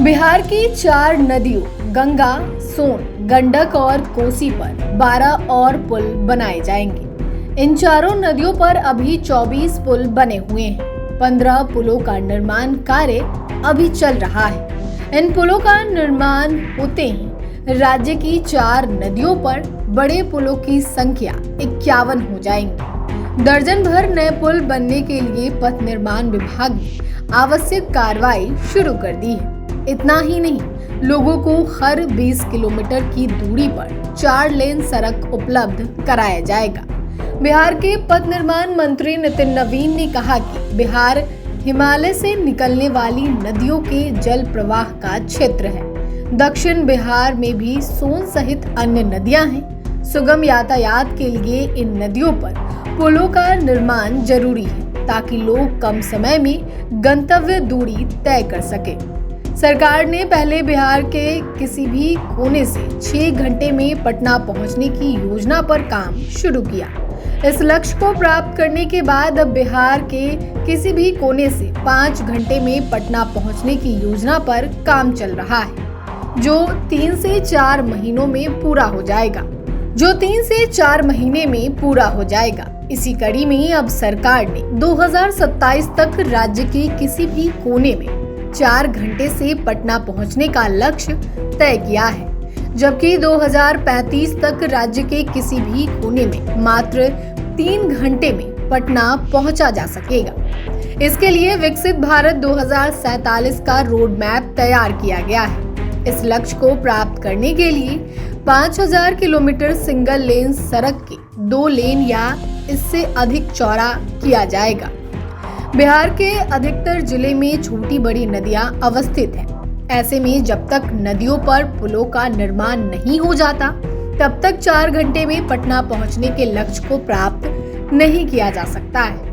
बिहार की 4 नदियों गंगा, सोन, गंडक और कोसी पर 12 और पुल बनाए जाएंगे। इन चारों नदियों पर अभी 24 पुल बने हुए हैं। 15 पुलों का निर्माण कार्य अभी चल रहा है। इन पुलों का निर्माण होते ही राज्य की 4 नदियों पर बड़े पुलों की संख्या 51 हो जाएंगी। दर्जन भर नए पुल बनने के लिए पथ निर्माण विभाग ने आवश्यक कार्रवाई शुरू कर दी है। इतना ही नहीं, लोगों को हर 20 किलोमीटर की दूरी पर 4 लेन सड़क उपलब्ध कराया जाएगा। बिहार के पथ निर्माण मंत्री नितिन नवीन ने कहा कि बिहार हिमालय से निकलने वाली नदियों के जल प्रवाह का क्षेत्र है। दक्षिण बिहार में भी सोन सहित अन्य नदियां हैं। सुगम यातायात के लिए इन नदियों पर पुलों का निर्माण जरूरी है ताकि लोग कम समय में गंतव्य दूरी तय कर सके। सरकार ने पहले बिहार के किसी भी कोने से 6 घंटे में पटना पहुंचने की योजना पर काम शुरू किया। इस लक्ष्य को प्राप्त करने के बाद अब बिहार के किसी भी कोने से 5 घंटे में पटना पहुंचने की योजना पर काम चल रहा है, जो 3 से 4 महीनों में पूरा हो जाएगा। इसी कड़ी में अब सरकार ने 2027 तक राज्य के किसी भी कोने में 4 घंटे से पटना पहुंचने का लक्ष्य तय किया है, जबकि 2035 तक राज्य के किसी भी कोने में मात्र 3 घंटे में पटना पहुंचा जा सकेगा। इसके लिए विकसित भारत 2047 का रोड मैप तैयार किया गया है। इस लक्ष्य को प्राप्त करने के लिए 5000 किलोमीटर सिंगल लेन सड़क के 2 लेन या इससे अधिक चौड़ा किया जाएगा। बिहार के अधिकतर जिले में छोटी बड़ी नदियां अवस्थित हैं। ऐसे में जब तक नदियों पर पुलों का निर्माण नहीं हो जाता, तब तक 4 घंटे में पटना पहुंचने के लक्ष्य को प्राप्त नहीं किया जा सकता है।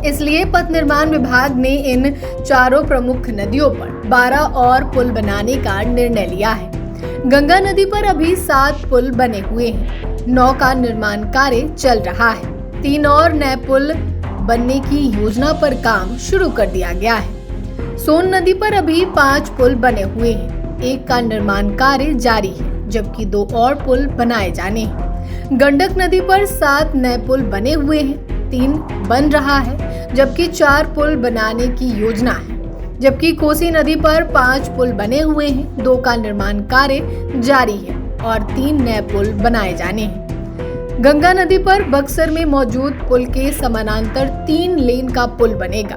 इसलिए पथ निर्माण विभाग ने इन चारों प्रमुख नदियों पर 12 और पुल बनाने का निर्णय लिया है। गंगा नदी पर अभी 7 पुल बने हुए हैं। 9 का निर्माण कार्य चल रहा है। 3 और नए पुल बनने की योजना पर काम शुरू कर दिया गया है। सोन नदी पर अभी 5 पुल बने हुए हैं। 1 का निर्माण कार्य जारी है, जबकि 2 और पुल बनाए जाने हैं। गंडक नदी पर 7 नए पुल बने हुए हैं। 3 बन रहा है, जबकि 4 पुल बनाने की योजना है। जबकि कोसी नदी पर 5 पुल बने हुए हैं। 2 का निर्माण कार्य जारी है और 3 नए पुल बनाए जाने हैं। गंगा नदी पर बक्सर में मौजूद पुल के समानांतर 3 लेन का पुल बनेगा।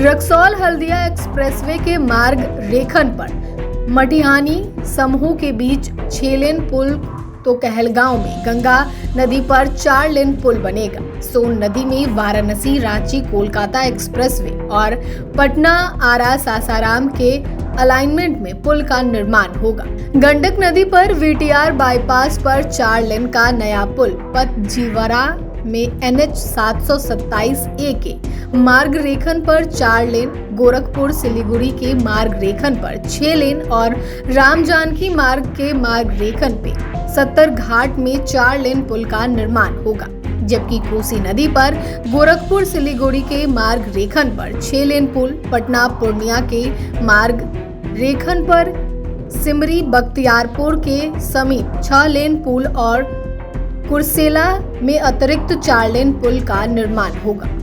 रक्सौल हल्दिया एक्सप्रेसवे के मार्ग रेखन पर मटिहानी समूह के बीच 6 लेन पुल, तो कहलगांव में गंगा नदी पर 4 लेन पुल बनेगा। सोन नदी में वाराणसी रांची कोलकाता एक्सप्रेसवे और पटना आरा सासाराम के अलाइनमेंट में पुल का निर्माण होगा। गंडक नदी पर वीटीआर बाईपास पर 4 लेन का नया पुल, पतजीवरा में NH 727A के मार्ग रेखन पर 4 लेन, गोरखपुर सिलीगुड़ी के मार्ग रेखन पर 6 लेन और राम जानकी मार्ग के मार्ग रेखन पे 70 घाट में 4 लेन पुल का निर्माण होगा। जबकि कोसी नदी पर गोरखपुर सिलीगुड़ी के मार्ग रेखन पर 6 लेन पुल, पटना पूर्णिया के मार्ग रेखन पर सिमरी बख्तियारपुर के समीप 6 लेन पुल और कुर्सेला में अतिरिक्त 4 लेन पुल का निर्माण होगा।